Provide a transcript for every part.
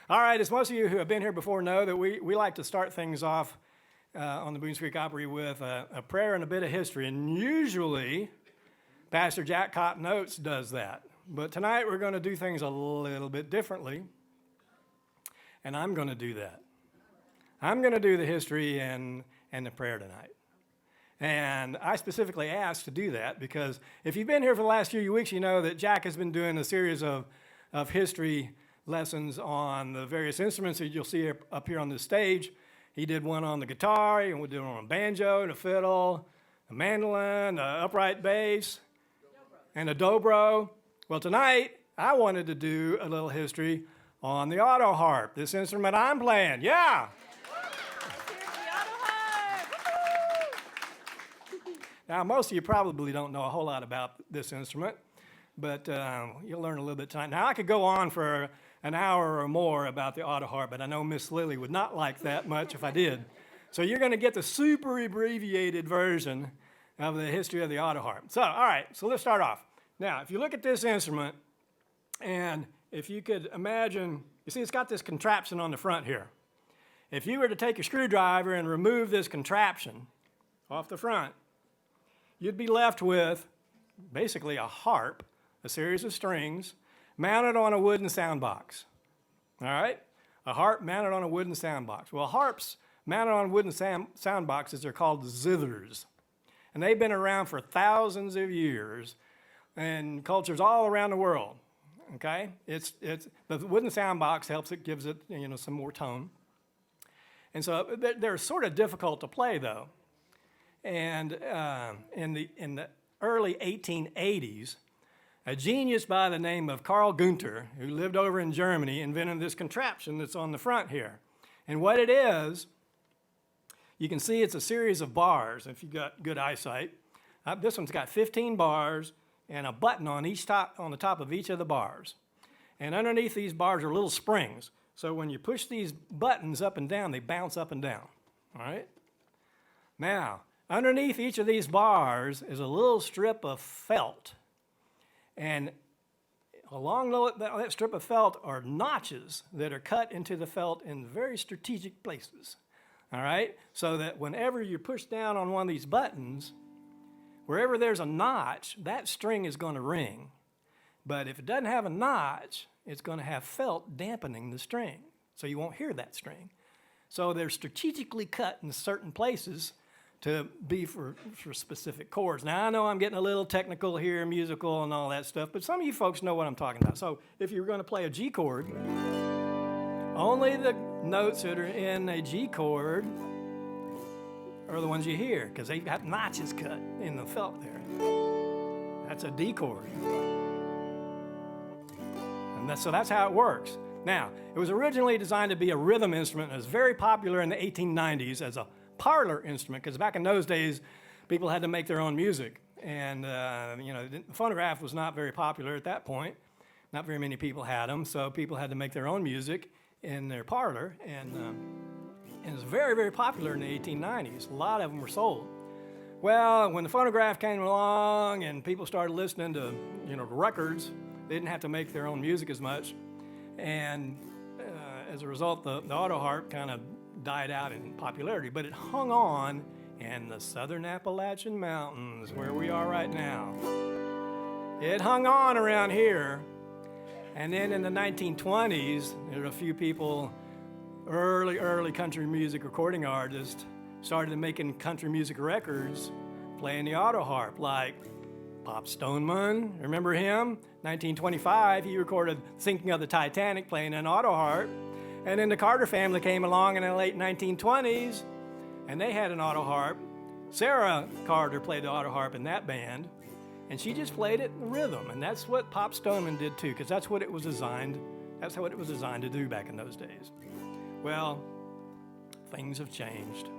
All right, as most of you who have been here before know, that we like to start things off on the Boones Opry with a prayer and a bit of history. And usually, Pastor Jack Cotton Oates does that. But tonight we're going to do things a little bit differently. And I'm going to do that. I'm going to do the history and the prayer tonight. And I specifically asked to do that because if you've been here for the last few weeks, you know that Jack has been doing a series of history lessons on the various instruments that you'll see up here on this stage. He did one on the guitar, and we did one on a banjo, and a fiddle, a mandolin, an upright bass, and a dobro. Well, tonight, I wanted to do a little history on the Autoharp, this instrument I'm playing. Yeah! Now, most of you probably don't know a whole lot about this instrument, but you'll learn a little bit tonight. Now, I could go on for an hour or more about the Autoharp, but I know Miss Lily would not like that much if I did. So you're going to get the super abbreviated version of the history of the Autoharp. So, all right, so let's start off. Now, if you look at this instrument, and if you could imagine, you see it's got this contraption on the front here. If you were to take a screwdriver and remove this contraption off the front, you'd be left with basically a harp, a series of strings, mounted on a wooden sound box. All right? A harp mounted on a wooden sound box. Well, harps mounted on wooden sound boxes are called zithers. And they've been around for thousands of years in cultures all around the world. Okay? It's the wooden sound box helps it, gives it, some more tone. And so they're sort of difficult to play, though. And in the early 1880s, a genius by the name of Carl Günther, who lived over in Germany, invented this contraption that's on the front here. And what it is, you can see it's a series of bars, if you've got good eyesight. This one's got 15 bars and a button on the top of each of the bars. And underneath these bars are little springs. So when you push these buttons up and down, they bounce up and down. All right? Now, underneath each of these bars is a little strip of felt. And along that strip of felt are notches that are cut into the felt in very strategic places. All right? So that whenever you push down on one of these buttons, wherever there's a notch, that string is going to ring. But if it doesn't have a notch, it's going to have felt dampening the string. So you won't hear that string. So they're strategically cut in certain places to be for specific chords. Now, I know I'm getting a little technical here, musical and all that stuff, but some of you folks know what I'm talking about. So if you're going to play a G chord, only the notes that are in a G chord are the ones you hear, because they've got notches cut in the felt there. That's a D chord. And so that's how it works. Now, it was originally designed to be a rhythm instrument. It was very popular in the 1890s as a parlor instrument, because back in those days, people had to make their own music. And, the phonograph was not very popular at that point. Not very many people had them, so people had to make their own music in their parlor. And it was very, very popular in the 1890s. A lot of them were sold. Well, when the phonograph came along and people started listening to, records, they didn't have to make their own music as much. And as a result, the Autoharp kind of died out in popularity, but it hung on in the southern Appalachian Mountains, where we are right now. It hung on around here, and then in the 1920s, there were a few people, early country music recording artists, started making country music records playing the Autoharp, like Pop Stoneman, remember him? 1925, he recorded Sinking of the Titanic playing an Autoharp. And then the Carter family came along in the late 1920s, and they had an Autoharp. Sarah Carter played the Autoharp in that band, and she just played it in rhythm. And that's what Pop Stoneman did too, because that's what it was designed. That's what it was designed to do back in those days. Well, things have changed.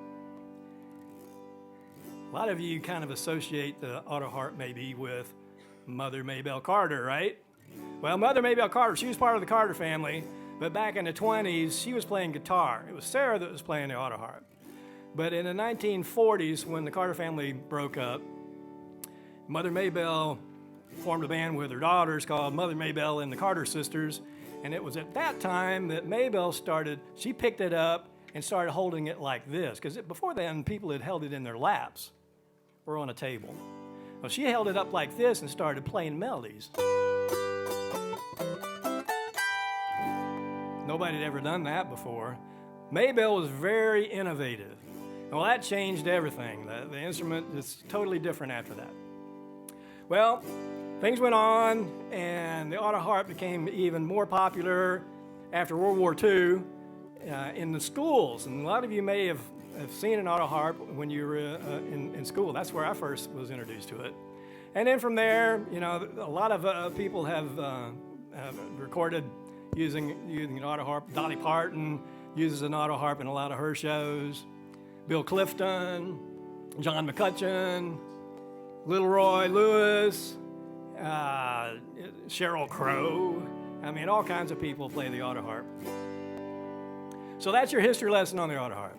A lot of you kind of associate the Autoharp maybe with Mother Maybelle Carter, right? Well, Mother Maybelle Carter, she was part of the Carter family. But back in the 20s, she was playing guitar. It was Sarah that was playing the Autoharp. But in the 1940s, when the Carter family broke up, Mother Maybelle formed a band with her daughters called Mother Maybelle and the Carter Sisters, And it was at that time that Maybelle she picked it up and started holding it like this. Because before then, people had held it in their laps or on a table. Well, she held it up like this and started playing melodies. Nobody had ever done that before. Maybelle was very innovative. Well, that changed everything. The instrument is totally different after that. Well, things went on, and the Autoharp became even more popular after World War II in the schools. And a lot of you may have seen an Autoharp when you were in school. That's where I first was introduced to it. And then from there, you know, a lot of people have recorded using an Autoharp. Dolly Parton uses an Autoharp in a lot of her shows. Bill Clifton, John McCutcheon, Little Roy Lewis, Sheryl Crow. I mean, all kinds of people play the Autoharp. So that's your history lesson on the Autoharp.